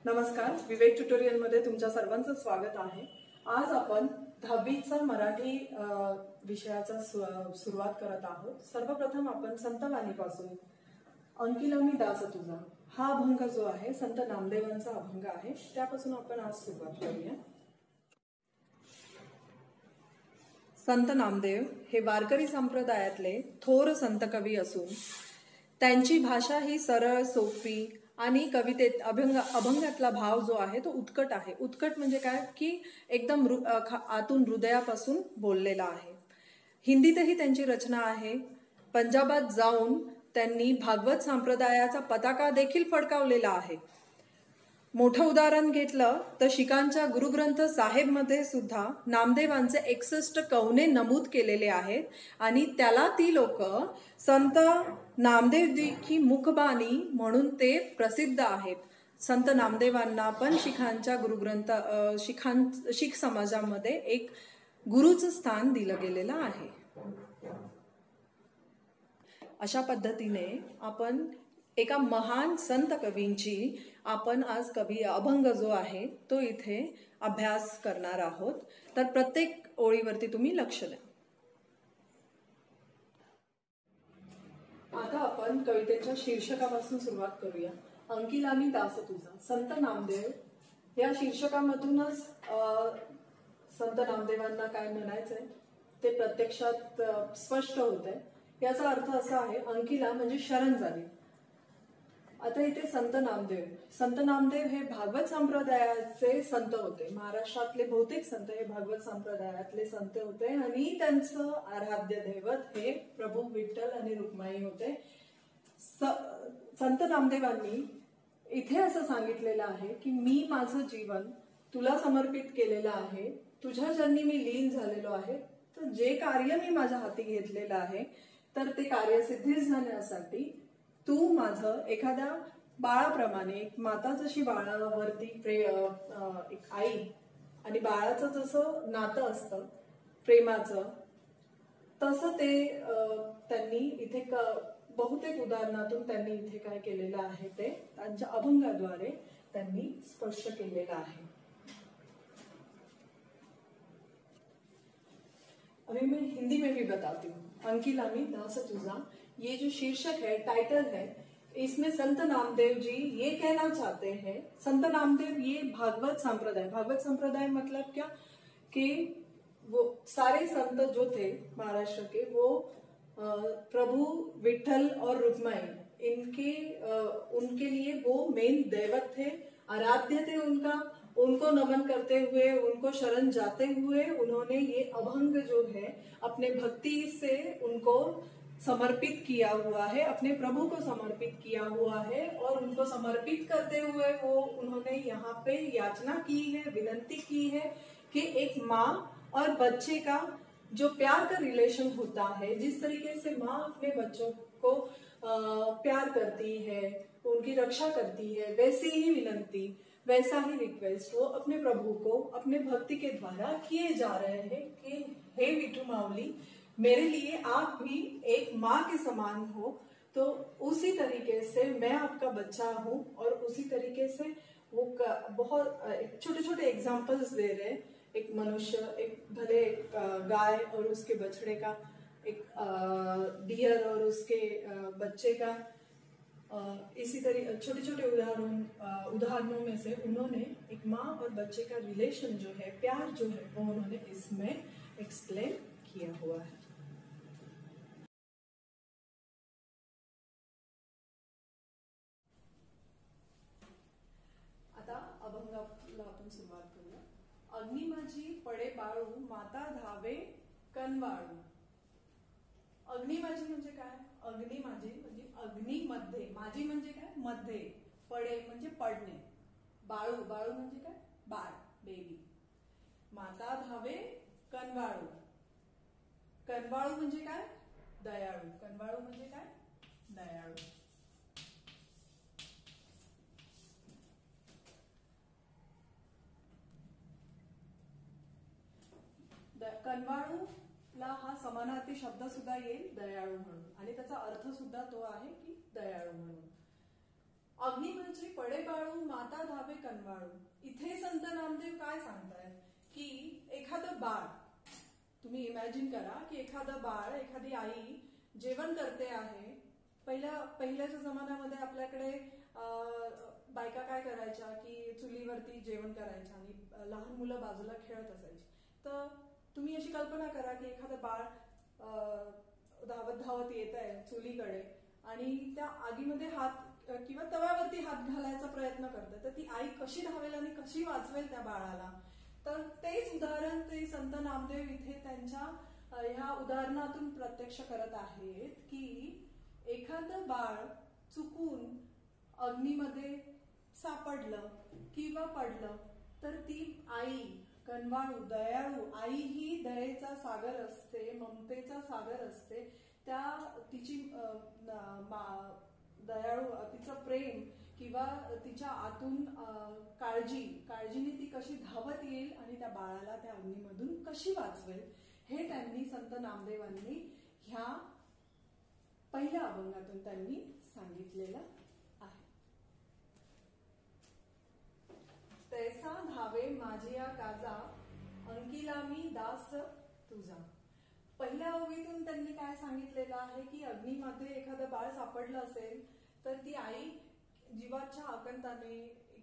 नमस्कार, विवेक ट्युटोरियल मध्ये तुमच्या सर्वांचं स्वागत आहे। आज आपण 10वीचा मराठी विषयाचा सुरुवात करत आहोत। सर्वप्रथम आपण संत वाणीपासून अंकिला मी दास तुझा हा अभंग जो आहे संत नामदेवांचा अभंग आहे, त्यापासून आपण आज सुरुवात करूया। संत नामदेव हे वारकरी संप्रदायातले थोर संत कवी असून त्यांची भाषा ही सरळ सोपी आणि कवितेत अभंगातला भाव जो आहे तो उत्कट आहे। उत्कट म्हणजे काय की एकदम आतून हृदयापासून बोललेला आहे। हिंदीतही त्यांची रचना आहे। पंजाबात जाऊन त्यांनी भागवत संप्रदायाचा पताका देखील फडकावलेला आहे। मोठं उदाहरण घेतलं तर शिखांच्या गुरुग्रंथ साहेब मध्ये सुद्धा नामदेवांचे 61 कवने नमूद केलेले आहेत आणि त्याला ती लोक संत नामदेवजी की मुखबाणी म्हणून ते प्रसिद्ध आहेत। संत नामदेवांना पण शिखांच्या गुरुग्रंथ शीख समाजामध्ये एक गुरुचं स्थान दिलं गेलेलं आहे। अशा पद्धतीने आपण एका महान संत कवींची आपण आज अभंग जो आहे तो इथे अभ्यास करणार आहोत। तर प्रत्येक ओळीवरती तुम्ही लक्ष द्या। आता आपण कवितेच्या शीर्षकापासून सुरुवात करूया। अंकिला मी दास तुझा। संत नामदेव या शीर्षकामधूनच संत नामदेवांना काय म्हणायचंय ते प्रत्यक्षात स्पष्ट होतंय। याचा अर्थ असा आहे, अंकिला म्हणजे शरण झाली। आता इथे संत नामदेव हे भागवत संप्रदायाचे संत होते। महाराष्ट्रातले बहुतेक संत हे भागवत संप्रदायातले संत होते आणि त्यांचं आराध्य दैवत हे प्रभू विठ्ठल आणि रुक्माई होते। संत नामदेवांनी इथे असं सांगितलेलं आहे की मी माझं जीवन तुला समर्पित केलेलं आहे। तुझ्या चरणी मी लीन झालेलो आहे। तर जे कार्य मी माझ्या हाती घेतलेलं आहे तर ते कार्य सिद्धीस जाण्यासाठी तू माझं एखाद्या बाळाप्रमाणे, एक माता जशी बाळावरती एक आई आणि बाळाचं जसं नातं असतं प्रेमाचं, तसं ते त्यांनी इथे बहुतेक उदाहरणातून त्यांनी इथे काय केलेलं आहे ते त्यांच्या अभंगाद्वारे त्यांनी स्पष्ट केलेलं आहे। अभी मैं हिंदी में भी बताती हूँ। अंकिला मी दास तुझा, ये जो शीर्षक है, टाइटल है, इसमें संत नामदेव जी ये कहना चाहते हैं। संत नामदेव ये भागवत संप्रदाय मतलब क्या कि वो सारे संत जो थे महाराष्ट्र के वो प्रभु विठ्ठल और रुक्माई उनके लिए वो मेन दैवत थे, आराध्य थे उनका। उनको नमन करते हुए, उनको शरण जाते हुए उन्होंने ये अभंग जो है अपने भक्ति से उनको समर्पित किया हुआ है, अपने प्रभु को समर्पित किया हुआ है। और उनको समर्पित करते हुए वो उन्होंने यहाँ पे याचना की है, विनंती की है कि एक माँ और बच्चे का जो प्यार का रिलेशन होता है, जिस तरीके से माँ अपने बच्चों को प्यार करती है, उनकी रक्षा करती है, वैसी ही विनंती, वैसा ही रिक्वेस्ट वो अपने प्रभु को अपने भक्ति के द्वारा किए जा रहे हैं कि हे विठू माऊली, मेरे लिए आप भी एक माँ के समान हो। तो उसी तरीके से मैं आपका बच्चा हूँ। और उसी तरीके से वो बहुत छोटे छोटे एग्जाम्पल्स दे रहे हैं। एक मनुष्य, एक भले गाय और उसके बछड़े का, एक डियर और उसके बच्चे का, इसी तरह छोटे छोटे उदाहरणों में से उन्होंने एक माँ और बच्चे का रिलेशन जो है, प्यार जो है, वो उन्होंने इसमें एक्सप्लेन किया हुआ है। आता अभंगाला आपण सुरुवात करूया। अग्नी माझी पडे बाळू, माता धावे कनवाळू। अग्नी माझी म्हणजे काय? अग्नी माझी म्हणजे अग्नीमध्ये, माझी म्हणजे काय? मध्ये, पडे म्हणजे पडणे, बाळू म्हणजे काय? बाळ, बेबी। माता धावे कनवाळू, कनवाळू म्हणजे काय? दयाळू, कनवाळू म्हणजे काय? दयाळू। कनवाळूला हा समानार्थी शब्द सुद्धा येईल दयाळू म्हणून, आणि त्याचा अर्थ सुद्धा तो आहे की दयाळू म्हणून। अग्नी म्हणजे पडे बाळू माता धावे कनवाळू. इथे संत नामदेव काय सांगतायत की एखादं बाळ, तुम्ही इमॅजिन करा की एखादं बाळ, एखादी आई जेवण करते आहे. पहिल्याच्या जमान्यामध्ये आपल्याकडे बायका काय करायच्या की चुलीवरती जेवण करायच्या आणि लहान मुलं बाजूला खेळत असायची. तर तुम्ही अशी कल्पना करा की एखादं बाळ धावत धावत येत आहे चुलीकडे आणि त्या आगीमध्ये हात किंवा तव्यावरती हात घालायचा प्रयत्न करते. तर ती आई कशी धावेल आणि कशी वाचवेल त्या बाळाला. तर तेच उदाहरण ते संत नामदेव इथे त्यांच्या ह्या उदाहरणातून प्रत्यक्ष करत आहेत की एखादं बाळ चुकून अग्नीमध्ये सापडलं किंवा पडलं तर ती आई कनवाळू दयाळू, आई ही दयेचा सागर असते, ममतेचा सागर असते. त्या तिची दयाळू तिचं प्रेम किंवा तिच्या आतून काळजीने ती कशी धावत येईल आणि त्या बाळाला त्या अग्नीमधून कशी वाचवेल हे त्यांनी संत नामदेवांनी ह्या पहिल्या अभंगातून त्यांनी सांगितलेलं आहे. तैसा धावे माझिया काजा अंकिला मी दास तुझा. पहिल्या ओवीतून त्यांनी काय सांगितलेलं आहे की अग्नीमध्ये एखादं बाळ सापडलं असेल तर ती आई जीवाच्या आकंताने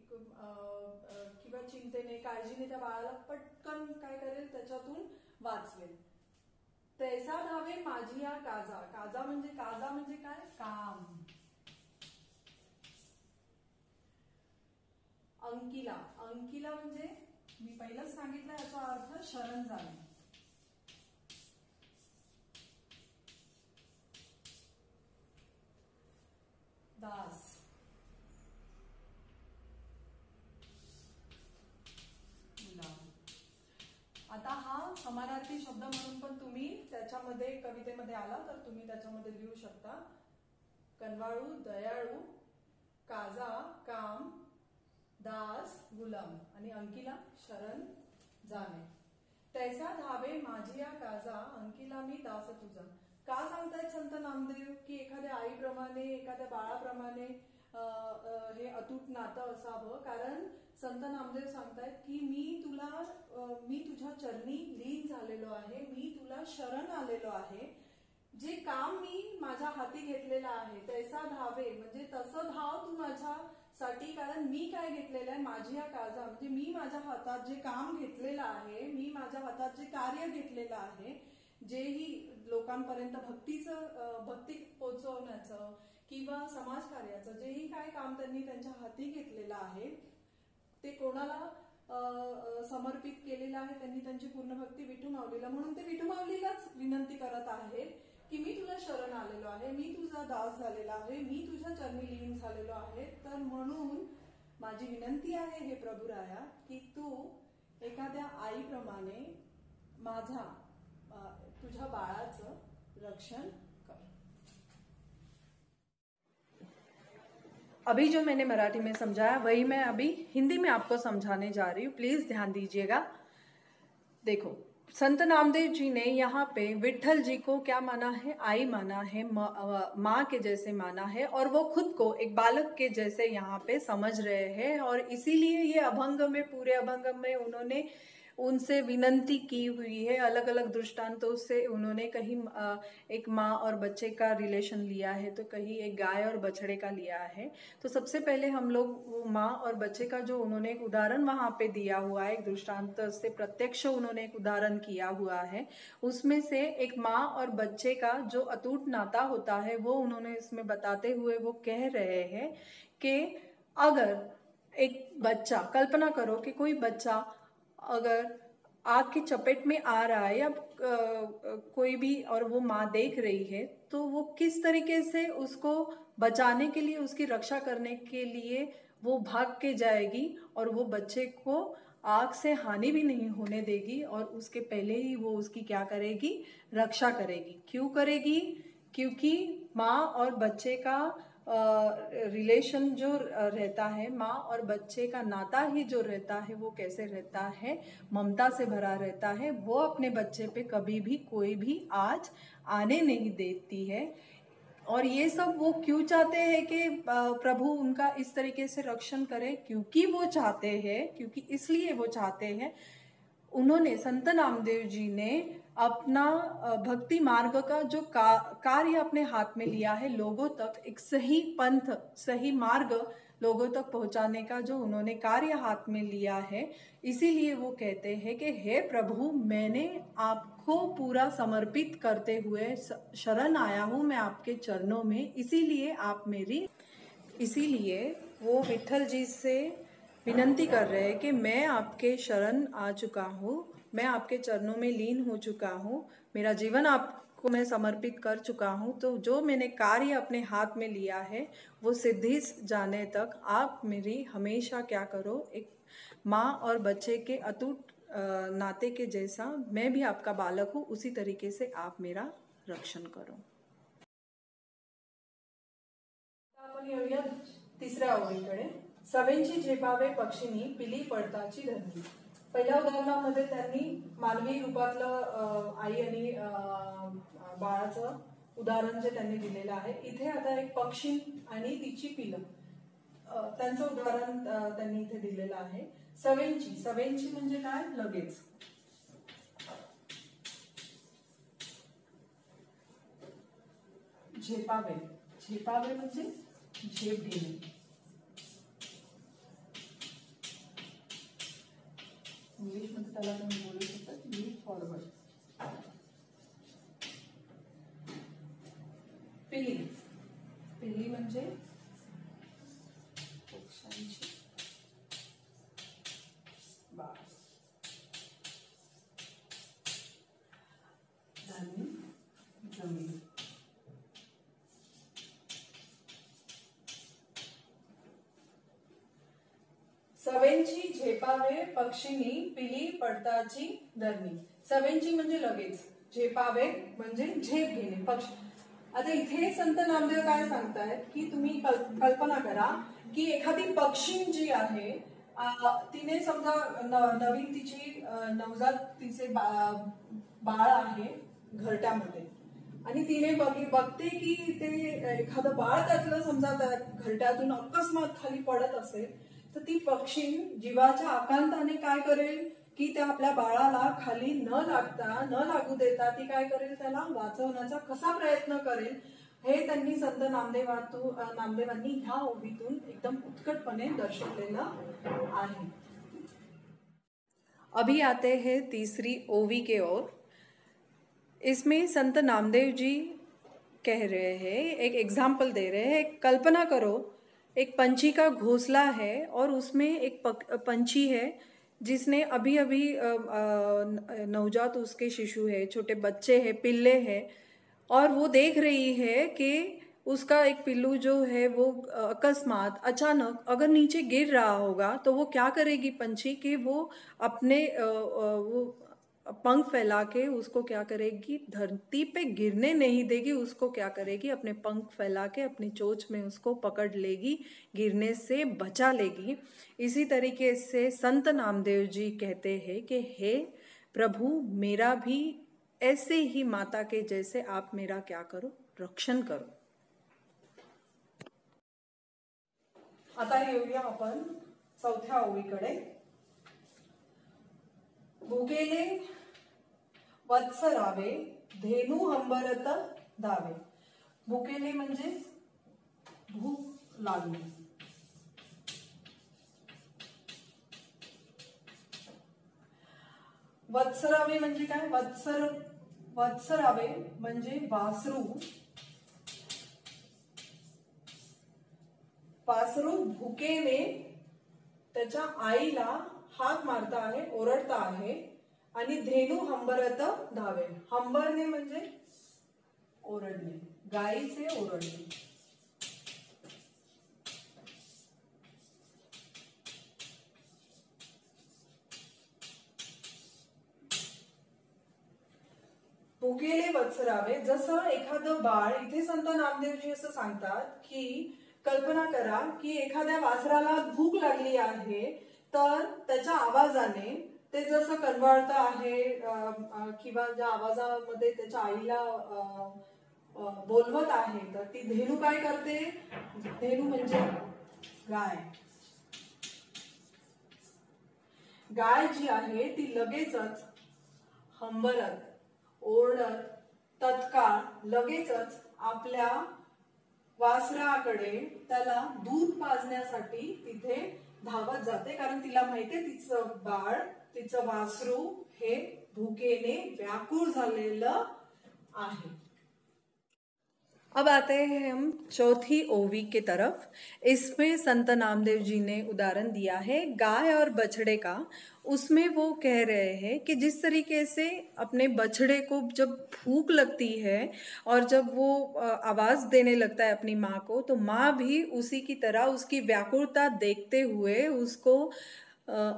किंवा चिंतेने काळजीने त्या बाळाला पटकन काय करेल त्याच्यातून वाचवेल. तैसा धावे माझिया काजा. काजा म्हणजे काय? काम. अंकिला म्हणजे मी पहिलंच सांगितलं याचा अर्थ शरण जाणे. दास. आता हा समानार्थी शब्द म्हणून पण तुम्ही त्याच्यामध्ये कवितेमध्ये आला तर तुम्ही त्याच्यामध्ये लिहू शकता. कनवाळू दयाळू, काजा काम, दास गुलाम आणि अंकिला शरण जाणे. तैसा धावे माझिया काजा अंकिला मी दास तुझा. का सांगतायत संत नामदेव की एखाद्या आईप्रमाणे एखाद्या बाळाप्रमाणे हे अतूट नातं असावं. कारण संत नामदेव सांगतायत की मी तुझ्या चरणी लीन झालेलो आहे, मी तुला शरण आलेलो आहे. जे काम मी माझ्या हाती घेतलेलं आहे तैसा धावे म्हणजे तसं धाव तू माझ्यासाठी. कारण मी काय घेतलेलं आहे माझी या काजा म्हणजे मी माझ्या हातात जे काम घेतलेलं आहे, मी माझ्या हातात जे कार्य घेतलेलं आहे, जेही लोकांपर्यंत भक्ती पोहोचवण्याचं किंवा समाजकार्याचं जेही काय काम त्यांनी त्यांच्या हाती घेतलेलं आहे ते कोणाला समर्पित केलेलं आहे. त्यांनी त्यांची पूर्ण भक्ती विठू माऊलीला, म्हणून ते विठू माऊलीलाच विनंती करत आहे की मी तुला शरण आलेलो आहे, मी तुझा दास झालेला आहे, मी तुझ्या चरणी लीन झालेलो आहे. तर म्हणून माझी विनंती आहे हे प्रभुराया की तू एखाद्या आईप्रमाणे तुझ्या बाळाचं रक्षण कर. अभी जो मैंने मराठी में समझाया वही मैं अभी हिंदी में आपको समझाने जा रही हूँ. प्लीज ध्यान दीजिएगा. देखो, संत नामदेव जी ने यहाँ पे विट्ठल जी को क्या माना है? आई माना है, माँ के जैसे माना है और वो खुद को एक बालक के जैसे यहाँ पे समझ रहे हैं. और इसीलिए ये अभंग में, पूरे अभंग में उन्होंने उनसे विनंती की हुई है. अलग अलग दृष्टांतों से उन्होंने कहीं एक माँ और बच्चे का रिलेशन लिया है, तो कहीं एक गाय और बछड़े का लिया है. तो सबसे पहले हम लोग माँ और बच्चे का जो उन्होंने एक उदाहरण वहाँ पे दिया हुआ है, एक दृष्टांत से प्रत्यक्ष उन्होंने एक उदाहरण किया हुआ है, उसमें से एक माँ और बच्चे का जो अटूट नाता होता है वो उन्होंने इसमें बताते हुए वो कह रहे हैं कि अगर एक बच्चा, कल्पना करो कि कोई बच्चा अगर आग की चपेट में आ रहा है या कोई भी, और वो माँ देख रही है, तो वो किस तरीके से उसको बचाने के लिए, उसकी रक्षा करने के लिए वो भाग के जाएगी और वो बच्चे को आग से हानि भी नहीं होने देगी और उसके पहले ही वो उसकी क्या करेगी? रक्षा करेगी. क्यों करेगी? क्योंकि माँ और बच्चे का रिलेशन जो रहता है, माँ और बच्चे का नाता ही जो रहता है वो कैसे रहता है? ममता से भरा रहता है. वो अपने बच्चे पे कभी भी कोई भी आँच आने नहीं देती है. और ये सब वो क्यों चाहते हैं कि प्रभु उनका इस तरीके से रक्षण करे? क्योंकि वो चाहते हैं, क्योंकि इसलिए वो चाहते हैं। उन्होंने, संत नामदेव जी ने अपना भक्ति मार्ग का जो कार्य अपने हाथ में लिया है, लोगों तक एक सही पंथ, सही मार्ग लोगों तक पहुंचाने का जो उन्होंने कार्य हाथ में लिया है, इसीलिए वो कहते हैं कि हे प्रभु, मैंने आपको पूरा समर्पित करते हुए शरण आया हूँ मैं आपके चरणों में, इसीलिए आप मेरी, इसीलिए वो विठल जी से विनंती कर रहे हैं कि मैं आपके शरण आ चुका हूँ, मैं आपके चरणों में लीन हो चुका हूँ, मेरा जीवन आपको मैं समर्पित कर चुका हूँ। तो जो मैंने कार्य अपने हाथ में लिया है वो सिद्धि जाने तक आप मेरी हमेशा क्या करो, एक माँ और बच्चे के अटूट नाते के जैसा मैं भी आपका बालक हूँ, उसी तरीके से आप मेरा रक्षण करो। आपण येऊया तिसऱ्या ओळीकडे. सवेंची झेपावे पक्षीनी पिली पडताची धरली. पहिल्या उदाहरणामध्ये त्यांनी मानवी रूपातलं आई आणि बाळाचं उदाहरण जे त्यांनी दिलेलं आहे, इथे आता एक पक्षी आणि तिची पिलं त्यांचं उदाहरण त्यांनी इथे दिलेलं आहे. सवेंची, सवेंची म्हणजे काय? लगेच. झेपावे, झेपावे म्हणजे झेप घेणे. इंग्लिश मध्ये त्याला तुम्ही बोलू शकता लीप फॉरवर्ड. पिली, पिली म्हणजे पक्ष्यांची बाळ. धान्य, जमीन. सवेंची झेपावे पक्षीनी पिली पडताची धरणी. सवेंची म्हणजे लगेच, झेपावे म्हणजे झेप घेणे, पक्षी. आता इथे संत नामदेव काय सांगतायत की तुम्ही कल्पना करा की एखादी पक्षी जी आहे, तिने समजा नवीन तिची नवजात तिचे बाळ आहे घरट्यामध्ये, आणि तिने बघते की ते एखादं बाळ त्यातलं समजा त्या घरट्यातून अकस्मात खाली पडत असेल, तर ती पक्षी जीवाच्या आकांताने काय करेल की त्या आपल्या बाळाला खाली न लागू देता ती काय करेल, त्याला वाचवण्याचा कसा प्रयत्न करेल, हे त्यांनी संत नामदेवांनी ह्या ओवीतून एकदम उत्कटपणे दर्शवलेलं आहे. अभी आते हैं तीसरी ओवी के ओर. इसमें संत नामदेव जी कह रहे हैं, एक एग्जाम्पल दे रहे हैं. कल्पना करो एक पंछी का घोंसला है और उसमें एक पंछी है जिसने अभी अभी नवजात उसके शिशु है, छोटे बच्चे हैं, पिल्ले हैं, और वो देख रही है कि उसका एक पिल्लू जो है वो अकस्मात अचानक अगर नीचे गिर रहा होगा तो वो क्या करेगी पंछी कि वो अपने वो पंख फैला के उसको क्या करेगी, धरती पे गिरने नहीं देगी, उसको क्या करेगी, अपने पंख फैला के अपनी चोंच में उसको पकड़ लेगी, गिरने से बचा लेगी. इसी तरीके से संत नामदेव जी कहते हैं कि हे प्रभु, मेरा भी ऐसे ही माता के जैसे आप मेरा क्या करो, रक्षण करो. आता येऊया आपण चौथ्या ओळीकडे. भुकेले वत्सरावे धेनू हंबरत धावे. भुकेले म्हणजे भूक लागली. वत्सरावे म्हणजे काय? वत्सरावे म्हणजे वासरू. वासरू भुकेने त्याच्या आईला हाक मारता आहे, ओरडता आहे. आणि धेनू हंबरत धावे. हंबरणे म्हणजे ओरडणे, गाईचे ओरडणे. भुकेले वत्सरावे, जसं एखादं बाळ. इथे संत नामदेवजी असं सांगतात की कल्पना करा की एखाद्या वासराला भूक लागली आहे, तर त्याच्या आवाजाने ते जसं कनवाळतं आहे किंवा ज्या आवाजामध्ये त्याच्या आईला बोलवत आहे तर ती धेनू काय करते? धेनू म्हणजे गाय. गाय जी आहे ती लगेचच हंबरत, ओरडत, तत्काळ लगेचच आपल्या वासराकडे त्याला दूध पाजण्यासाठी तिथे धावत जाते, कारण तिला माहितीये तिचं बाळ, तिचं वासरू हे भुकेने व्याकुळ झालेलं आहे. अब आते हैं हम चौथी ओवी की तरफ. इसमें संत नामदेव जी ने उदाहरण दिया है गाय और बछड़े का. उसमें वो कह रहे हैं कि जिस तरीके से अपने बछड़े को जब भूख लगती है और जब वो आवाज देने लगता है अपनी माँ को, तो माँ भी उसी की तरह उसकी व्याकुलता देखते हुए उसको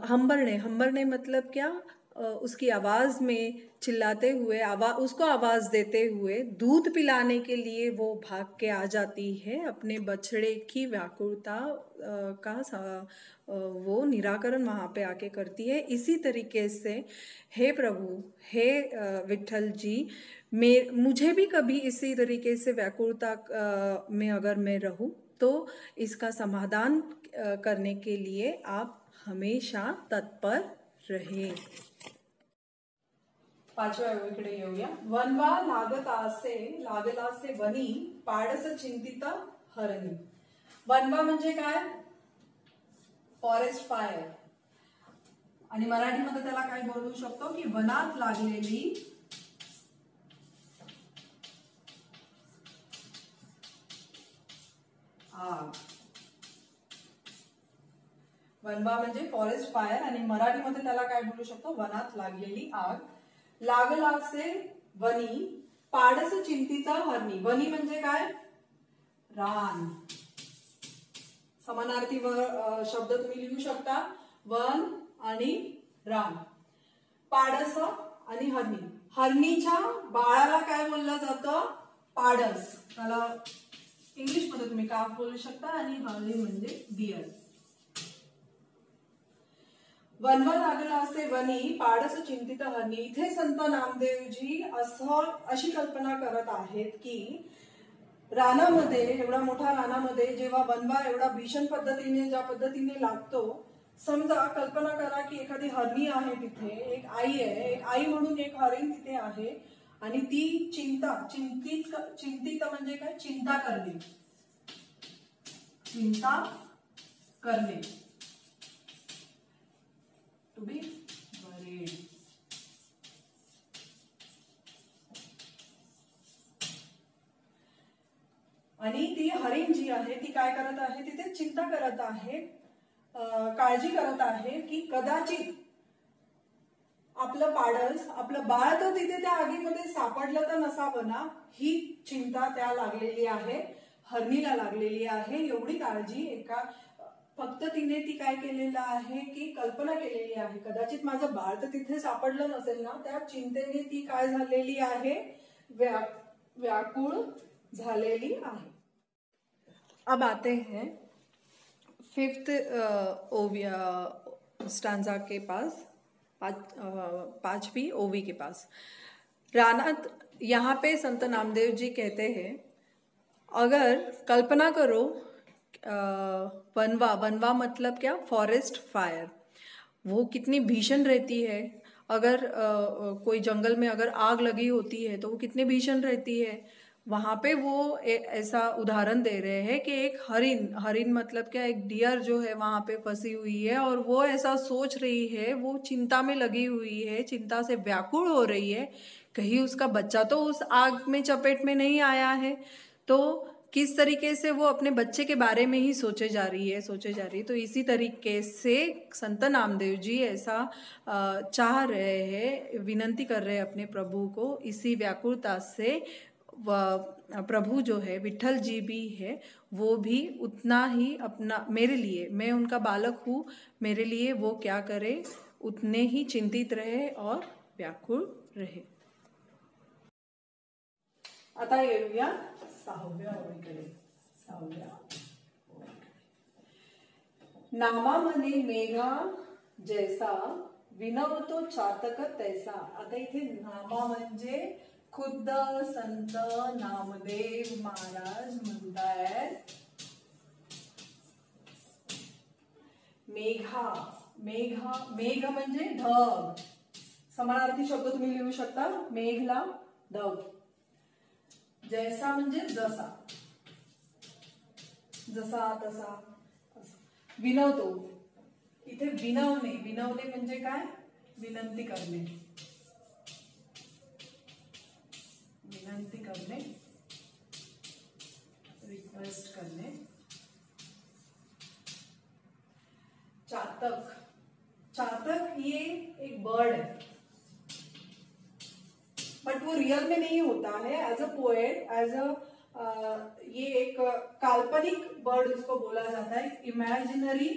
हंबरने मतलब क्या, उसकी आवाज में चिल्लाते हुए उसको आवाज देते हुए दूध पिलाने के लिए वो भाग के आ जाती है, अपने बछड़े की व्याकुलता का वो निराकरण वहां पे आके करती है. इसी तरीके से हे प्रभु, हे विठल जी, मुझे भी कभी इसी तरीके से व्याकुलता में अगर मैं रहूं तो इसका समाधान करने के लिए आप हमेशा तत्पर रहे. पाचव्या ओळीकडे येऊया. वनवा लागला से वनी, पाडस चिंतित हरणी. वनवा म्हणजे काय? Forest fire. आणि मराठीमध्ये त्याला काय बोलू शकतो की वनात लागलेली आग. वनवा म्हणजे फॉरेस्ट फायर आणि मराठीमध्ये त्याला काय बोलू शकतो? वनात लागलेली आग. लागला से वनी, पाडस चिंतित हरणी. वनी म्हणजे काय? रान. समानार्थी शब्द तुम्ही लिहू शकता, वन आणि रान. पाडस आणि हरणी. हरणीच्या बाळाला काय बोललं जातं? पाडस. त्याला इंग्लिश मध्ये तुम्ही काफ बोलू शकता आणि हरणी म्हणजे डिअर. वनवा लागला असे वनी, पाडस चिंतित हरणी. इथे संत नामदेवजी अशी कल्पना करत आहेत की रानामध्ये, एवढा मोठा रानामध्ये जेव्हा वनवा एवढा भीषण पद्धतीने ज्या पद्धतीने लागतो, समजा कल्पना करा की एखादी हरणी आहे तिथे, एक आई आहे, एक आई म्हणून एक हरिण तिथे आहे आणि ती चिंतित म्हणजे काय? चिंता करणे. चिंता करणे. To be worried. आणि ती हरिण जी आहे ती काय करत आहे? तिथे चिंता करत आहे, काळजी करत आहे की कदाचित आपलं पाडस, आपलं बाळ तर तिथे त्या आगीमध्ये सापडलं तर नसावं ना, ही चिंता त्या लागलेली आहे, हरणीला लागलेली आहे. एवढी काळजी फक्त तिने ती काय केलेलं आहे की कल्पना केलेली आहे, कदाचित माझं बाळ तर तिथे सापडलं नसेल ना, त्या चिंतेने ती काय झालेली आहे? व्याकुळ झालेली आहे. अब आते हैं फिफ्थ स्टांजा के पास, पांचवी ओवी के पास. रानात, यहाँ पे संत नामदेव जी कहते हैं, अगर कल्पना करो वनवा मतलब क्या? Forest fire. वो कितनी भीषण रहती है. अगर कोई जंगल में अगर आग लगी होती है तो वो कितनी भीषण रहती है. वहां पे वो ऐसा उदाहरण दे रहे हैं कि एक हरिण मतलब क्या? एक डियर जो है वहां पे फंसी हुई है और वो ऐसा सोच रही है, वो चिंता में लगी हुई है, चिंता से व्याकुल हो रही है, कहीं उसका बच्चा तो उस आग में चपेट में नहीं आया है. तो किस तरीके से वो अपने बच्चे के बारे में ही सोचे जा रही है. तो इसी तरीके से संत नामदेव जी ऐसा चाह रहे हैं, विनंती कर रहे हैं अपने प्रभु को, इसी व्याकुलता से प्रभु जो है, विठल जी भी है, वो भी उतना ही अपना, मेरे लिए, मैं उनका बालक हूँ, मेरे लिए वो क्या करे? उतने ही चिंतित रहे और व्याकुल रहे. आता येऊया सहाव्या ओळीकडे. नामा मने मेघा जैसा, विनवतो चातक तैसा. आता इथे नामा म्हणजे खुद्द संत नामदेव महाराज म्हणतायत, मेघा, मेघ म्हणजे ढग, समानार्थी शब्द तुम्ही लिहू शकता, मेघला ढग, जैसा म्हणजे जसा, जसा तसा, विनवतो, इथे विनवणे, विनवणे म्हणजे काय, विनंती करणे, विनंती करणे, रिक्वेस्ट करणे। चातक, चातक ये एक बर्ड है, बट वो रियल में नहीं होता है, as a poet, as a ये एक काल्पनिक बर्ड इसको बोला जाता है, इमेजिनरी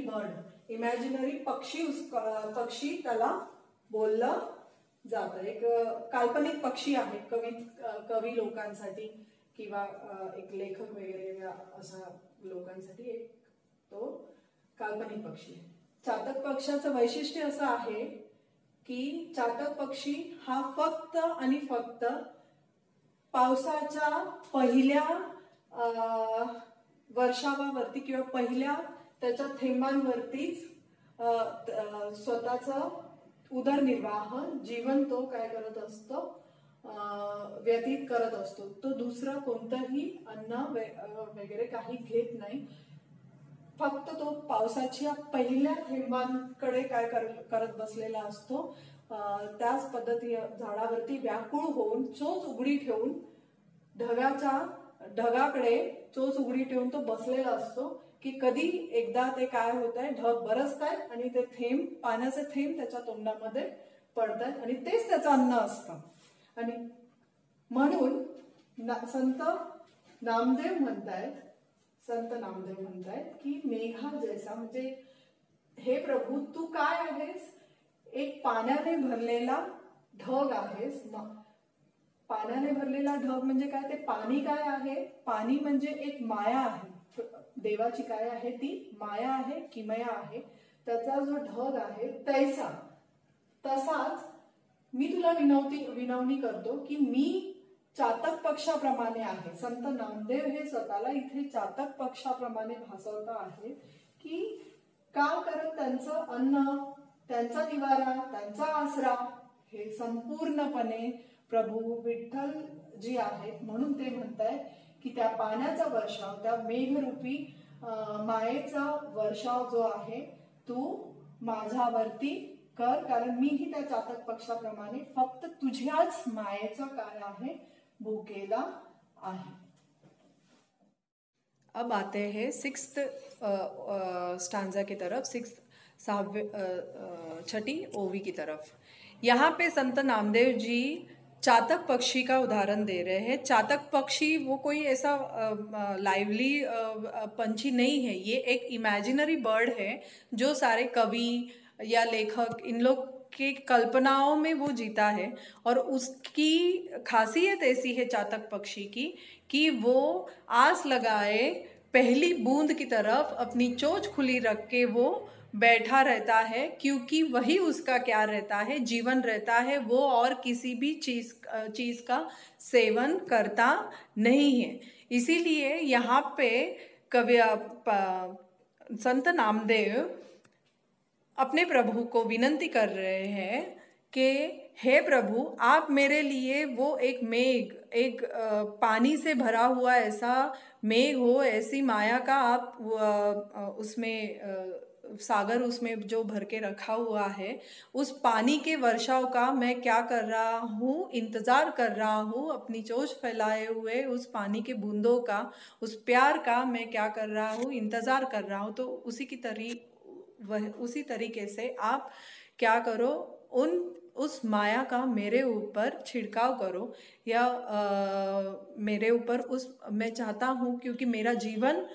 बर्ड, इमेजिनरी पक्षी, पक्षी त्याला बोललं जातं, एक काल्पनिक पक्षी आहे कवी लोकांसाठी किंवा एक लेखक वगैरे अशा लोकांसाठी एक तो काल्पनिक पक्षी आहे। चातक पक्षाचं वैशिष्ट्य असं आहे की चातक पक्षी हा फक्त आणि फक्त पावसाच्या पहिल्या वर्षावावरती किंवा पहिल्या त्याच्या थेंबांवरतीच स्वतःचा उदरनिर्वाह, जीवन तो काय करत असतो, व्यतीत करत असतो, तो दुसरं कोणतंही अन्न वगैरे काही घेत नाही, फक्त तो पावसाच्या पहिल्या थेंबांकडे काय करत बसलेला असतो, त्याच पद्धती झाडावरती व्याकुळ होऊन चोच उघडी ठेवून ढगाकडे चोच उघडी ठेवून तो बसलेला असतो की कधी एकदा ते काय होत आहे, ढग बरसतायत आणि ते थेंब, पाण्याचे थेंब त्याच्या तोंडामध्ये पडतात आणि तेच त्याचं अन्न असतं। आणि म्हणून संत नामदेव म्हणतायत की मेघा जैसा, म्हणजे हे प्रभू तू काय आहेस, एक पाण्याने भरलेला ढग आहेस। पाण्याने भरलेला ढग म्हणजे काय, ते पाणी काय आहे, पाणी म्हणजे एक माया आहे, देवाची काय आहे, ती माया आहे, किमया आहे, त्याचा जो ढग आहे तसाच मी तुला विनवणी करतो की मी चातक पक्षाप्रमाणे आहे। संत नामदेव हे स्वतःला इथे चातक पक्षाप्रमाणे भासवता आहे की का, कारण त्यांचं अन्न, त्यांचा निवारा, त्यांचा आसरा हे संपूर्णपणे प्रभू विठ्ठल जी आहेत, म्हणून ते म्हणतायत की त्या पाण्याचा वर्षाव, त्या मेघरूपी मायेचा वर्षाव जो आहे तू माझ्यावरती कर, कारण मीही त्या चातक पक्षाप्रमाणे फक्त तुझ्याच मायेचा काय आहे, भुकेला आहे। अब आते हैं 6th स्टांजा की तरफ, 6वीं ओवी की तरफ। यहाँ पे संत नामदेव जी चातक पक्षी का उदाहरण दे रहे हैं। चातक पक्षी वो कोई ऐसा लाइवली पंछी नहीं है, ये एक इमेजिनरी बर्ड है जो सारे कवि या लेखक इन लोग की कल्पनाओं में वो जीता है। और उसकी खासियत ऐसी है चातक पक्षी की कि वो आस लगाए पहली बूंद की तरफ अपनी चोंच खुली रख के वो बैठा रहता है, क्योंकि वही उसका क्या रहता है, जीवन रहता है, वो और किसी भी चीज का सेवन करता नहीं है। इसीलिए यहाँ पे संत नामदेव अपने प्रभु को विनंती कर रहे हैं कि हे प्रभु, आप मेरे लिए वो एक मेघ, एक पानी से भरा हुआ ऐसा मेघ हो, ऐसी माया का आप उसमें सागर उसमें जो भर के रखा हुआ है, उस पानी के वर्षाव का मैं क्या कर रहा हूँ, इंतज़ार कर रहा हूँ, अपनी चोंच फैलाए हुए उस पानी के बूंदों का, उस प्यार का मैं क्या कर रहा हूँ, इंतज़ार कर रहा हूँ। तो उसी तरीके से आप क्या करो, उस माया का मेरे ऊपर छिड़काव करो, या मेरे ऊपर मैं चाहता हूँ, क्योंकि मेरा जीवन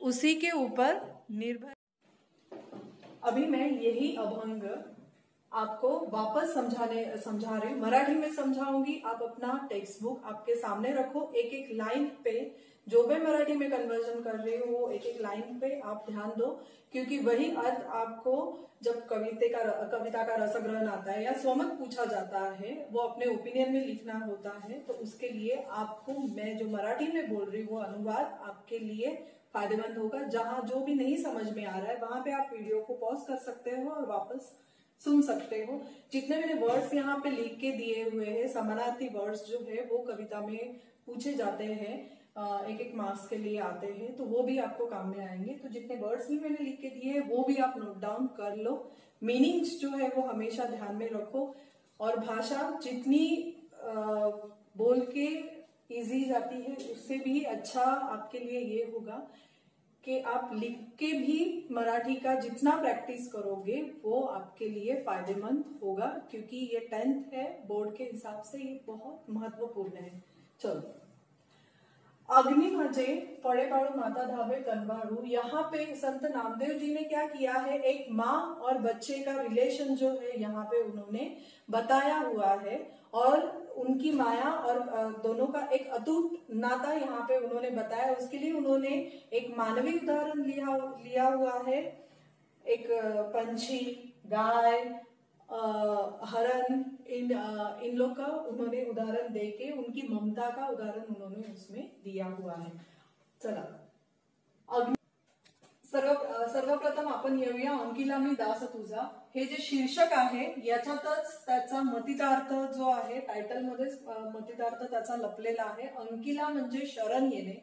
उसी के ऊपर निर्भर। अभी मैं यही अभंग आपको वापस समझा रही हूँ, मराठी में समझाऊंगी। आप अपना टेक्स्ट बुक आपके सामने रखो, एक एक लाइन पे जो मैं मराठी में कन्वर्जन कर रही हूँ वो एक एक लाइन पे आप ध्यान दो, क्योंकि वही अर्थ आपको जब कविता का रसग्रहण आता है या स्वमत पूछा जाता है, वो अपने ओपिनियन में लिखना होता है, तो उसके लिए आपको मैं जो मराठी में बोल रही हूँ वो अनुवाद आपके लिए फायदेमंद होगा। जहां जो भी नहीं समझ में आ रहा है वहां पे आप वीडियो को पॉज कर सकते हो और वापस सुन सकते हो। जितने मैंने वर्ड्स यहाँ पे लिख के दिए हुए हैं, समानार्थी वर्ड्स जो है वो कविता में पूछे जाते हैं, एक एक मार्क्स के लिए आते हैं, तो वो भी आपको काम में आएंगे। तो जितने वर्ड्स भी मैंने लिख के दिए वो भी आप नोट डाउन कर लो। मीनिंग्स जो है वो हमेशा ध्यान में रखो, और भाषा जितनी बोल के इजी जाती है उससे भी अच्छा आपके लिए ये होगा कि आप लिख के भी मराठी का जितना प्रैक्टिस करोगे वो आपके लिए फायदेमंद होगा, क्योंकि ये 10th है, बोर्ड के हिसाब से ये बहुत महत्वपूर्ण है। चलो, अग्नि म्हणजे पडेबाळू माता धावे तनवाळू। यहाँ पे संत नामदेव जी ने क्या किया है, एक माँ और बच्चे का रिलेशन जो है यहाँ पे उन्होंने बताया हुआ है, और उनकी माया और दोनों का एक अटूट नाता यहाँ पे उन्होंने बताया। उसके लिए उन्होंने एक मानवीय उदाहरण लिया हुआ है, एक पंछी, गाय, हरण, इन लोग का उन्होंने उदाहरण देके उनकी ममता का उदाहरण उन्होंने उसमें दिया हुआ है। चला, सर्वप्रथम आपण येऊया अंकिला मी दास तुझा। हे जे शीर्षक आहे याच्यातच त्याचा मतितार्थ जो आहे, टायटल मध्येच मतितार्थ त्याचा लपलेला आहे। अंकिला म्हणजे शरण येणे,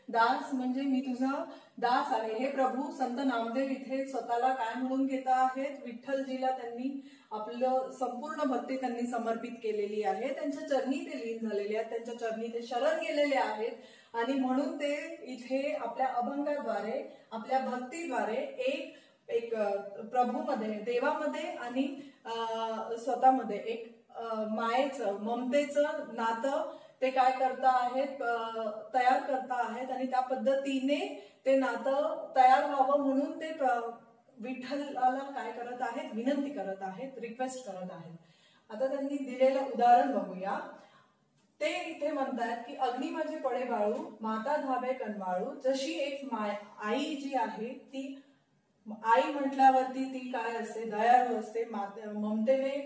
दास म्हणजे मी तुझा दास आहे। हे प्रभू संत नामदेव इथे स्वतःला काय म्हणून घेत आहेत, विठ्ठलजीला त्यांनी आपलं संपूर्ण भक्ती त्यांनी समर्पित केलेली आहे, त्यांच्या चरणी ते लीन झालेले आहेत, त्यांच्या चरणी ते शरण गेलेले आहेत, आणि म्हणून ते इथे आपल्या अभंगाद्वारे, आपल्या भक्तीद्वारे एक प्रभूमध्ये, देवामध्ये आणि स्वतःमध्ये एक मायेचं, ममतेचं नातं ते काय करता आहेत, तयार करता आहेत, आणि त्या पद्धतीने ते नातं तयार व्हावं म्हणून ते विठ्ठलाला काय करत आहेत, विनंती करत आहेत, रिक्वेस्ट करत आहेत। आता त्यांनी दिलेलं उदाहरण बघूया। ते इथे म्हणतात की अग्नी माझे पडे बाळू, माता धावे कनवाळू। जशी एक आई जी आहे, ती आई म्हटल्यावरती ती काय असते, दयाळू असते, ममतेने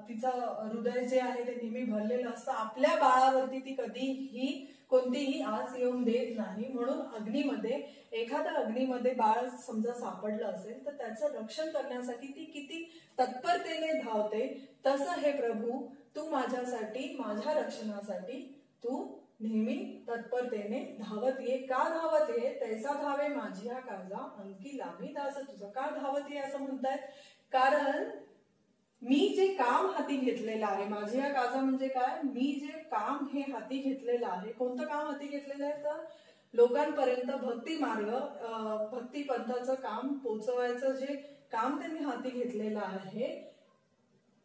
तिचं हृदय जे आहे ते नेहमी भरलेलं असतं। आपल्या बाळावरती ती कधीही कोणतीही आस येऊन देत नाही, म्हणून अग्नीमध्ये, एखाद्या अग्नीमध्ये बाळ समजा सापडलं असेल तर त्याचं रक्षण करण्यासाठी ती किती तत्परतेने धावते, तसं हे प्रभू तू माझ्यासाठी, माझ्या रक्षणासाठी तू नेहमी तत्परतेने धावत ये। का धावत ये, तैसा धावे माझ्या काळजा, अंकी लांबी दास तुझं। का धावत ये असं म्हणतायत, कारण मी जे काम हाती घेतलेलं आहे, माझी या काळजा म्हणजे काय, मी जे काम हे हाती घेतलेलं आहे, कोणतं काम हाती घेतलेलं आहे, तर लोकांपर्यंत भक्ती मार्ग, भक्ती पंथाचं काम पोचवायचं जे काम त्यांनी हाती घेतलेलं आहे,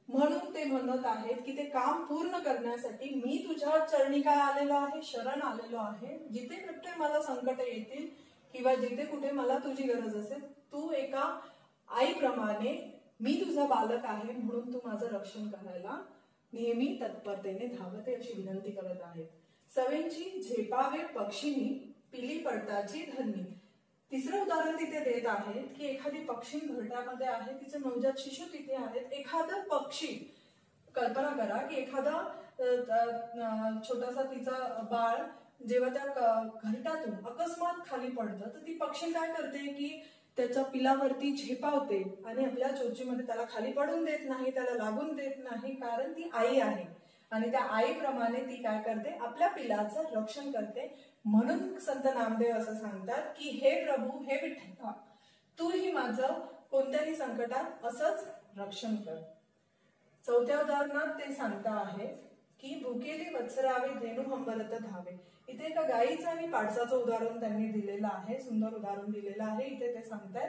म्हणून ते म्हणत आहेत की ते काम पूर्ण करण्यासाठी मी तुझ्या चरणी काय आलेलो आहे, शरण आलेलो आहे। जिथे कुठे मला संकट येतील किंवा जिथे कुठे मला तुझी गरज असेल, तू एका आईप्रमाणे, मी तुझा बालक आहे म्हणून तू माझं रक्षण करायला नेहमी तत्परतेने धावते, अशी विनंती करत आहेत। सवेंची झेपावे पक्षीनी, पिली पडताची धरणी। तिसरं उदाहरण तिथे देत आहेत की एखादी पक्षी घरट्यामध्ये आहे, तिचे नवजात शिशु तिथे आहेत, एखादा पक्षी, कल्पना करा की एखादा छोटासा तिचा बाळ जेव्हा त्या घरट्यातून अकस्मात खाली पडतं, तर ती पक्षी काय करते की त्याच्या पिलावरती झेपावते आणि आपल्या चोचीमध्ये त्याला खाली पडून देत नाही, त्याला लागून देत नाही, कारण ती आई आहे, आणि त्या आईप्रमाणे ती काय करते, आपल्या पिलाचं रक्षण करते। म्हणून संत नामदेव असं सांगतात की हे प्रभू, हे विठ्ठला, तूही माझं कोणत्याही संकटात असंच रक्षण कर। चौथ्या उदाहरणात ते सांगता आहेत की भुकेली वत्सरावे धेनू हंबरत धावे। इथे एका गाईचं आणि पाडसाचं उदाहरण त्यांनी दिलेलं आहे, सुंदर उदाहरण दिलेलं आहे। इथे ते सांगतात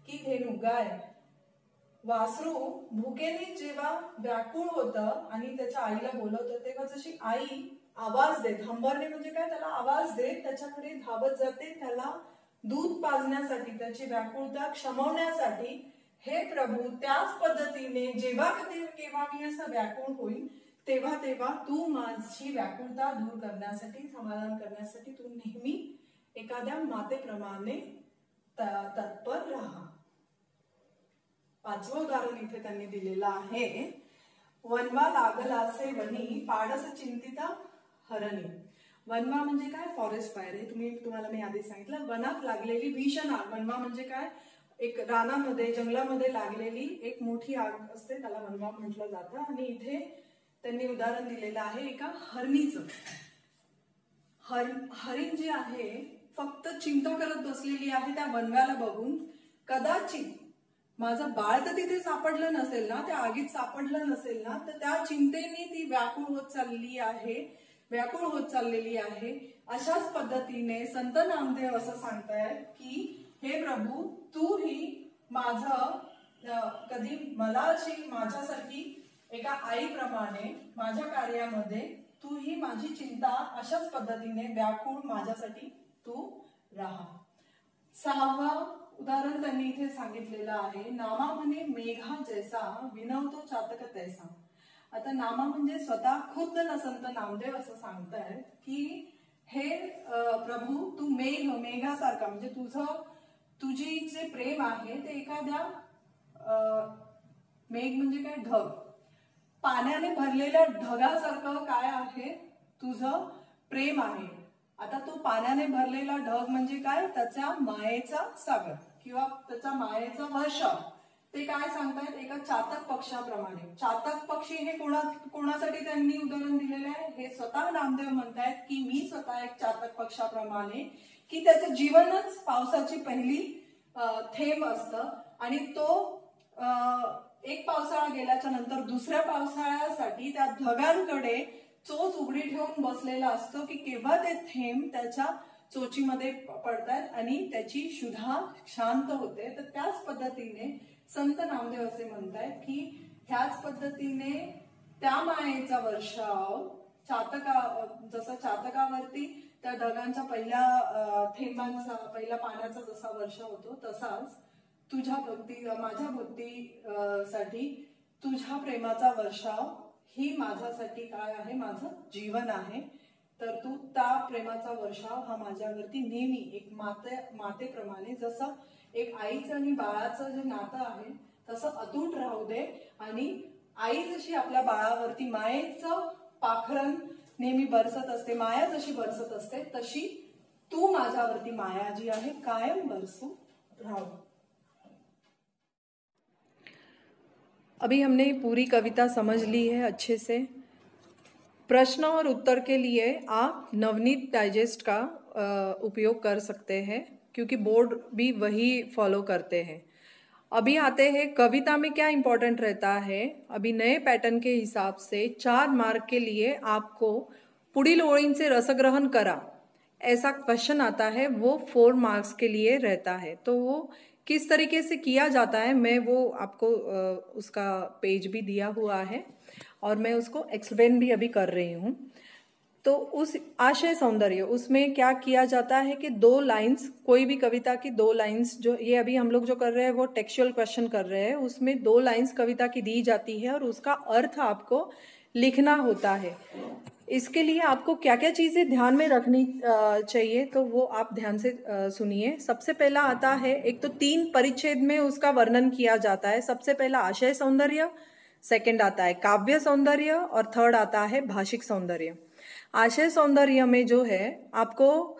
की धेनू, गाय, वासरू भुकेने जेव्हा व्याकुळ होतं आणि त्याच्या आईला बोलवतं, तेव्हा जशी आई आवाज देत, हंबरणे म्हणजे काय, त्याला आवाज देत त्याच्याकडे धावत जाते, त्याला दूध पाजण्यासाठी, त्याची व्याकुळता क्षमवण्यासाठी हे प्रभू त्याच पद्धतीने जेव्हा केव्हा मी असं व्याकुळ होईल तेव्हा तेव्हा तू माझी व्याकुळता दूर करण्यासाठी, समाधान करण्यासाठी तू नेहमी एखाद्या मातेप्रमाणे तत्पर राहा. 5वं उदाहरण इथे त्यांनी दिलेलं आहे. वनवा लागलासे वनी पाडस चिंतिता हरणी. वनवा म्हणजे काय? Forest fire. हे तुम्हाला मी आधी सांगितलं. वनात लागलेली भीषण आग. वनवा म्हणजे काय? एक रानामध्ये, जंगलामध्ये लागलेली एक मोठी आग असते, त्याला वनवा म्हटलं जातं. आणि इथे त्यांनी उदाहरण दिलेलं आहे एका हरणीचं. हरिण जी आहे फक्त चिंता करत बसलेली आहे त्या वनव्याला बघून. कदाचित माझं बाळ तर तिथे सापडलं नसेल ना, त्या आगीत सापडलं नसेल ना, तर त्या चिंतेने ती व्याकुळ होत चाललेली आहे. अशाच पद्धतीने संत नामदेव असं सांगतायत की हे प्रभू तू ही माझं कधी मला अशी माझ्यासारखी एका आईप्रमाणे माझ्या कार्यामध्ये तू ही माझी चिंता अशाच पद्धतीने व्याकुळ माझ्यासाठी तू राहा. 6वं उदाहरण त्यांनी इथे सांगितलेलं आहे. नामा म्हणे मेघा जैसा विनवतो चातक तैसा. आता नामा म्हणजे स्वतः खुद्द संत नामदेव असं सांगतायत की हे प्रभू तू मेघासारखा, म्हणजे तुझी जे प्रेम आहे ते एखाद्या मेघ म्हणजे काय? ढग. पाण्याने भरलेल्या ढगासारखं काय आहे? तुझं प्रेम आहे. आता तो पाण्याने भरलेला ढग म्हणजे काय? त्याच्या मायेचा सागर किंवा त्याच्या मायेचा वर्षाव. ते काय सांगतायत? एका चातक पक्षाप्रमाणे. चातक पक्षी हे कोणासाठी त्यांनी उदाहरण दिलेलं आहे? हे स्वतः नामदेव म्हणतायत की मी स्वतः एक चातक पक्षाप्रमाणे, की त्याचं जीवनच पावसाची पहिली थेंब असतं आणि तो एक पावसाळा गेल्याच्या नंतर दुसऱ्या पावसाळ्यासाठी त्या ढगांकडे चोच उघडी ठेवून बसलेला असतो की केव्हा ते थेंब त्याच्या चोचीमध्ये पडतात आणि त्याची क्षुधा शांत होते. तर त्याच पद्धतीने संत नामदेव असे म्हणतायत की ह्याच पद्धतीने त्या मायेचा वर्षाव जसा चातकावरती त्या ढगांच्या पहिल्या थेंबांचा, पहिल्या पाण्याचा जसा वर्षाव होतो, तसाच माझ्या भक्तीसाठी तुझ्या प्रेमाचा वर्षाव ही माझ्यासाठी काय आहे? माझं जीवन आहे. तर तू त्या प्रेमाचा वर्षाव हा माझ्यावरती नेहमी एक मातेप्रमाणे, जसं एक आईचं आणि बाळाचं जे नातं आहे तसं अतूट राहू दे. आणि आई जशी आपल्या बाळावरती मायेचं पाखरण नेहमी बरसत असते, माया जशी बरसत असते, तशी तू माझ्यावरती माया जी आहे कायम बरसू राहू. अभी हमने पूरी कविता समझ ली है अच्छे से. प्रश्न और उत्तर के लिए आप नवनीत डाइजेस्ट का उपयोग कर सकते हैं, क्योंकि बोर्ड भी वही फॉलो करते हैं. अभी आते हैं कविता में क्या इम्पोर्टेंट रहता है. अभी नए पैटर्न के हिसाब से 4 मार्क के लिए आपको पुढील ओळींचे रसग्रहण करा ऐसा क्वेश्चन आता है, वो 4 मार्क्स के लिए रहता है. तो वो किस तरीके से किया जाता है, मैं वो आपको उसका पेज भी दिया हुआ है और मैं उसको एक्सप्लेन भी अभी कर रही हूँ. तो उस आशय सौंदर्य, उसमें क्या किया जाता है कि 2 लाइंस, कोई भी कविता की 2 लाइंस, जो ये अभी हम लोग जो कर रहे हैं वो टेक्सचुअल क्वेश्चन कर रहे हैं, उसमें 2 लाइंस कविता की दी जाती है और उसका अर्थ आपको लिखना होता है. इसके लिए आपको क्या क्या चीज़ें ध्यान में रखनी चाहिए, तो वो आप ध्यान से सुनिए. सबसे पहला आता है, एक तो 3 परिच्छेद में उसका वर्णन किया जाता है. सबसे पहला आशय सौंदर्य, सेकंड आता है काव्य सौंदर्य और थर्ड आता है भाषिक सौंदर्य. आशय सौंदर्य में जो है आपको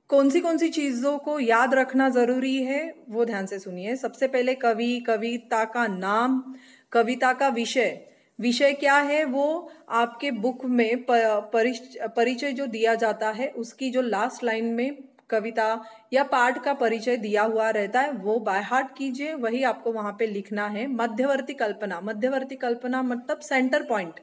कौन सी चीज़ों को याद रखना ज़रूरी है, वो ध्यान से सुनिए. सबसे पहले कवि, कविता का नाम, कविता का विषय क्या है, वो आपके बुक में परिचय जो दिया जाता है उसकी जो लास्ट लाइन में कविता या पाठ का परिचय दिया हुआ रहता है, वो बाय हार्ट कीजिए, वही आपको वहाँ पे लिखना है. मध्यवर्ती कल्पना मतलब सेंटर पॉइंट,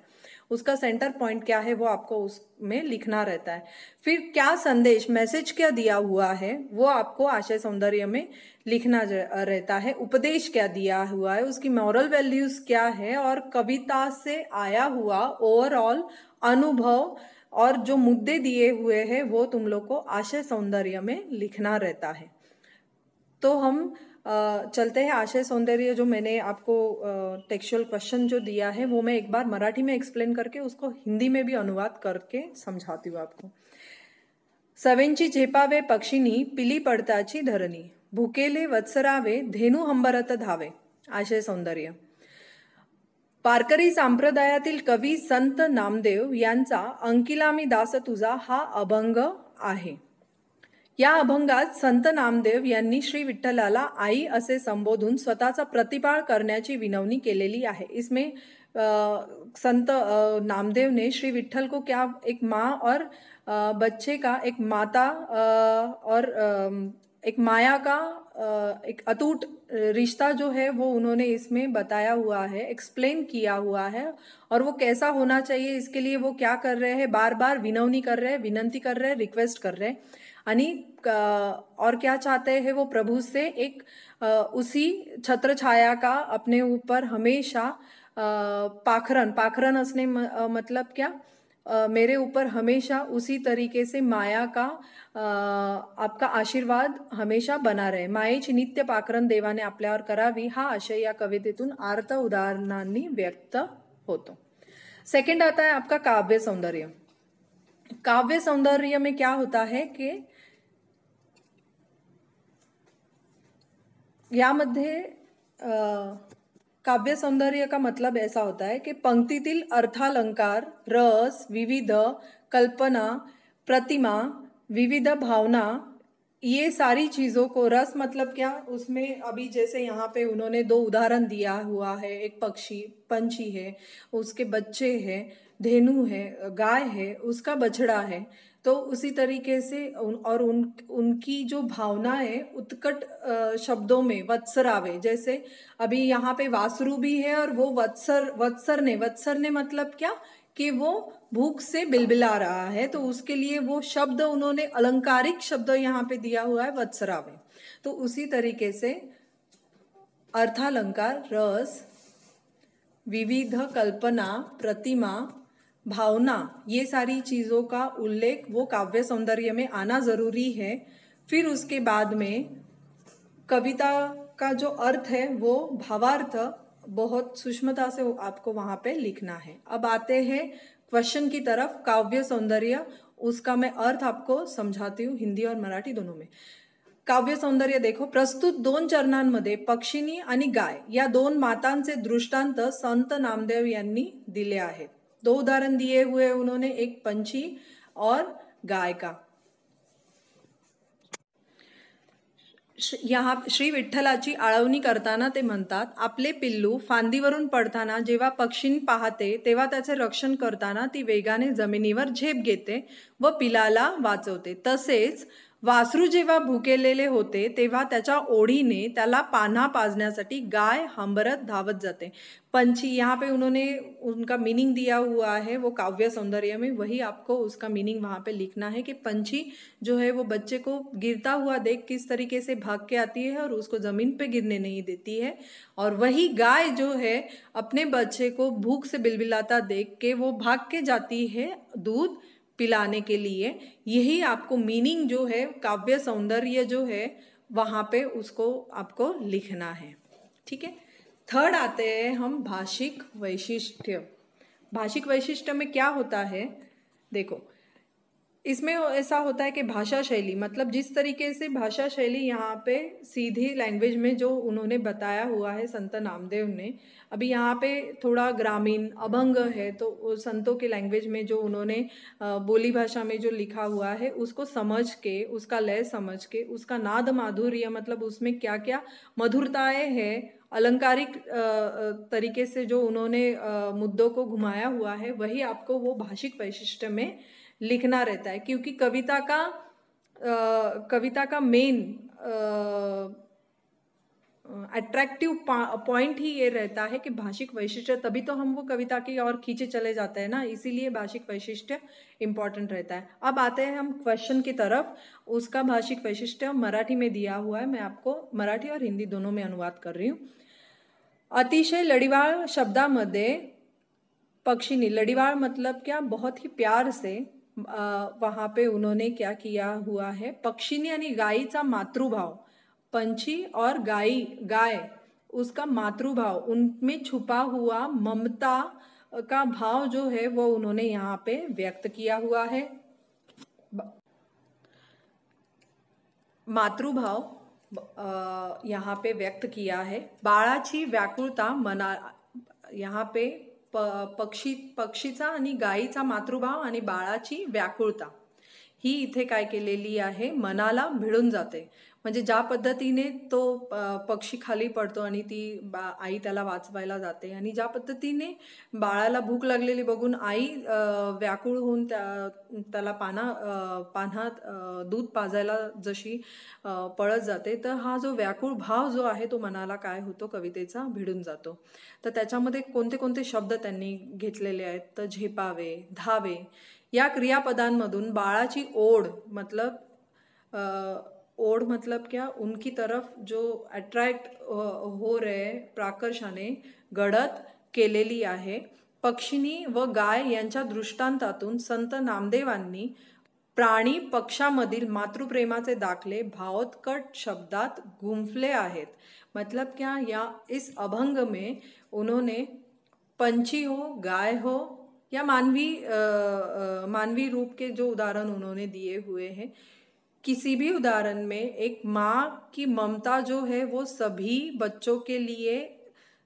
उसका सेंटर पॉइंट क्या है वो आपको उसमें लिखना रहता है. फिर क्या संदेश, मैसेज क्या दिया हुआ है, वो आपको आशय सौंदर्य में लिखना रहता है. उपदेश क्या दिया हुआ है, उसकी मॉरल वैल्यूज क्या है, और कविता से आया हुआ ओवरऑल अनुभव और जो मुद्दे दिए हुए हैं वो तुम लोग को आशय सौंदर्य में लिखना रहता है. तो हम चलते हैं आशय सौंदर्य। जो मैंने आपको टेक्सचुअल क्वेश्चन जो दिया है वो मैं एक बार मराठी में एक्सप्लेन करके उसको हिंदी में भी अनुवाद करके समझाती हूँ आपको। सवेंची झेपावे पक्षिनी पिली पडताची धरणी, भुकेले वत्सरावे धेनू हंबरत धावे। आशय सौंदर्य। वारकरी संप्रदायातील कवी संत नामदेव यांचा अंकिला मी दास तुझा हा अभंग आहे। या अभंगात संत नामदेव यांनी श्री विठ्ठलाला आई असे संबोधून स्वतःचा प्रतिपाळ करण्याची विनवणी केलेली आहे। इसमें संत नामदेव ने श्री विठ्ठल को क्या एक माँ और बच्चे का, एक माता और एक माया का एक अटूट रिश्ता जो है वो उन्होंने इसमें बताया हुआ है, एक्सप्लेन किया हुआ है। और वो कैसा होना चाहिए इसके लिए वो क्या कर रहे हैं, बार बार विनवनी कर रहे हैं, विनंती कर रहे हैं, रिक्वेस्ट कर रहे हैं। आणि और क्या चाहते हैं वो प्रभु से, एक उसी छत्र छाया का अपने ऊपर हमेशा पाखरन असने मतलब क्या, मेरे ऊपर हमेशा उसी तरीके से माया का आपका आशीर्वाद हमेशा बना रहे, मायेची नित्य पाखरन देवाने आपल्यावर करावी, हा आशय या कवितेतून आर्त उदाहरणांनी व्यक्त होतो। सेकंड आता है आपका काव्य सौंदर्य। काव्य सौंदर्य में क्या होता है कि यामध्ये काव्य सौंदर्य का मतलब ऐसा होता है कि पंक्तीतील अर्थालंकार, रस, विविध कल्पना, प्रतिमा, विविध भावना, ये सारी चीजों को, रस मतलब क्या, उसमें अभी जैसे यहाँ पे उन्होंने दो उदाहरण दिया हुआ है, एक पंछी है, उसके बच्चे हैं, धेनु है, गाय है, उसका बछड़ा है। तो उसी तरीके से और उनकी जो भावना है उत्कट शब्दों में वत्सरावे, जैसे अभी यहाँ पे वासरू भी है और वो वत्सर ने मतलब क्या कि वो भूख से बिलबिला रहा है, तो उसके लिए वो शब्द उन्होंने अलंकारिक शब्द यहाँ पे दिया हुआ है वत्सरावे। तो उसी तरीके से अर्थालंकार, रस, विविध कल्पना, प्रतिमा, भावना, ये सारी चीजों का उल्लेख वो काव्य सौंदर्य में आना जरूरी है। फिर उसके बाद में कविता का जो अर्थ है वो भावार्थ बहुत सूक्ष्मता से आपको वहां पे लिखना है। अब आते हैं क्वेश्चन की तरफ। काव्य सौंदर्य, उसका मैं अर्थ आपको समझाती हूँ हिंदी और मराठी दोनों में। काव्य सौंदर्य देखो, प्रस्तुत दोन चरणांमध्ये पक्षिणी आणि गाय या दोन मातांचे दृष्टांत संत नामदेव यांनी दिले आहेत। दो उदाहरण दिए हुए उन्होंने, एक पंछी और गाय का। यहाँ श्री विठ्ठलाची आळवणी करताना ते म्हणतात, आपले पिल्लू फांदीवरून पडताना जेव्हा पक्षीण पाहते तेव्हा त्याचे रक्षण करताना ती वेगाने जमिनीवर झेप घेते व पिलाला वाचवते। तसेच वासरू जेव्हा भुकेलेले होते तेव्हा त्याच्या ओढीने त्याला पान्हा पाजण्यासाठी गाय हंबरत धावत जाते। पंछी, यहाँ पे उन्होंने उनका मीनिंग दिया हुआ है वो काव्य सौंदर्य में, वही आपको उसका मीनिंग वहाँ पे लिखना है कि पंछी जो है वो बच्चे को गिरता हुआ देख किस तरीके से भाग के आती है और उसको जमीन पे गिरने नहीं देती है, और वही गाय जो है अपने बच्चे को भूख से बिलबिलाता देख के वो भाग के जाती है दूध पिलाने के लिए। यही आपको मीनिंग जो है, काव्य सौंदर्य जो है वहां पे उसको आपको लिखना है। ठीक है। थर्ड आते हैं हम भाषिक वैशिष्ट्य। भाषिक वैशिष्ट्य में क्या होता है, देखो इसमें ऐसा होता है कि भाषा शैली, मतलब जिस तरीके से भाषा शैली यहाँ पे सीधी लैंग्वेज में जो उन्होंने बताया हुआ है संत नामदेव ने, अभी यहाँ पे थोड़ा ग्रामीण अभंग है तो संतों के लैंग्वेज में जो उन्होंने बोली भाषा में जो लिखा हुआ है उसको समझ के, उसका लय समझ के, उसका नाद माधुर्य, मतलब उसमें क्या क्या मधुरताएं हैं, अलंकारिक तरीके से जो उन्होंने मुद्दों को घुमाया हुआ है, वही आपको वो भाषिक वैशिष्ट्य में लिखना रहता है। क्योंकि कविता का मेन अट्रैक्टिव पॉइंट ही ये रहता है कि भाषिक वैशिष्ट्य, तभी तो हम वो कविता की ओर खींचे चले जाते हैं ना, इसीलिए भाषिक वैशिष्ट्य इंपॉर्टेंट रहता है। अब आते हैं हम क्वेश्चन की तरफ। उसका भाषिक वैशिष्ट्य मराठी में दिया हुआ है, मैं आपको मराठी और हिंदी दोनों में अनुवाद कर रही हूँ। अतिशय लढिवाळ शब्दामध्ये पक्षिणी, लढिवाळ मतलब क्या, बहुत ही प्यार से वहां पे उन्होंने क्या किया हुआ है, पक्षिणी आणि गायीचा मातृभाव, पंछी और गाय उसका मातृभाव, उनमें छुपा हुआ ममता का भाव जो है वो उन्होंने यहाँ पे व्यक्त किया हुआ है। मातृभाव यहाँ पे व्यक्त किया है। बाळाची व्याकुळता मना, यहाँ पे पक्षीचा आणि गायीचा मातृभाव आणि बाळाची व्याकुळता ही इथे काय केलेली आहे, मनाला भिडून जाते। म्हणजे ज्या पद्धतीने तो पक्षी खाली पडतो आणि ती आई त्याला वाचवायला जाते, आणि ज्या पद्धतीने बाळाला भूक लागलेली बघून आई व्याकुळ होऊन त्याला पानात दूध पाजायला जशी पळत जाते, तर हा जो व्याकुळ भाव जो आहे तो मनाला काय होतो, कवितेचा भिडून जातो। तर त्याच्यामध्ये कोणते कोणते शब्द त्यांनी घेतलेले आहेत, तर झेपावे, धावे या क्रियापदांमधून बाळाची ओढ मतलब क्या, उनकी तरफ जो अट्रैक्ट हो रहे प्राकर्षाने गडद केलेली आहे। पक्षिणी व गाय यांच्या दृष्टांतातून संत नामदेवांनी प्राणी पक्षामधील मातृप्रेमाचे दाखले भावोत्कट शब्दात गुंफले आहेत। मतलब क्या, या इस अभंग में उन्होंने पंछी हो, गाय हो या मानवी रूप के जो उदाहरण उन्होंने दिए हुए हैं, किसी भी उदाहरण में एक माँ की ममता जो है वो सभी बच्चों के लिए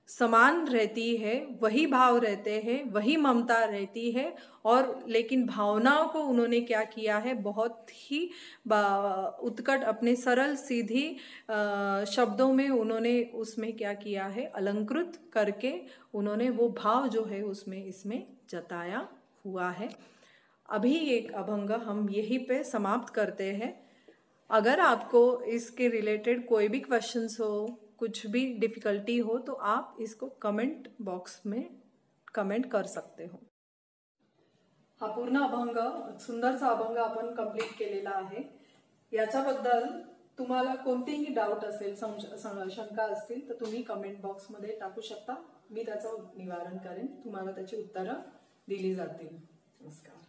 समान रहती है, वही भाव रहते हैं, वही ममता रहती है, और लेकिन भावनाओं को उन्होंने क्या किया है, बहुत ही उत्कट अपने सरल सीधी शब्दों में उन्होंने उसमें क्या किया है, अलंकृत करके उन्होंने वो भाव जो है उसमें इसमें जताया हुआ है। अभी एक अभंग हम यहीं पे समाप्त करते हैं। अगर आपको इसके रिलेटेड कोई भी क्वेश्चंस हो, कुछ भी डिफिकल्टी हो, तो आप इसको कमेंट बॉक्स में कमेंट कर सकते हो। हा पूर्ण अभंग, सुंदरसा अभंग आपण कंप्लीट केलेला आहे। याच्याबद्दल तुम्हाला कोणतेही डाऊट असेल, शंका असतील, तर तुम्ही कमेंट बॉक्स मध्ये टाकू शकता। मी त्याचं निवारण करेन, तुम्हाला त्याची उत्तरं दिली जातील। नमस्कार।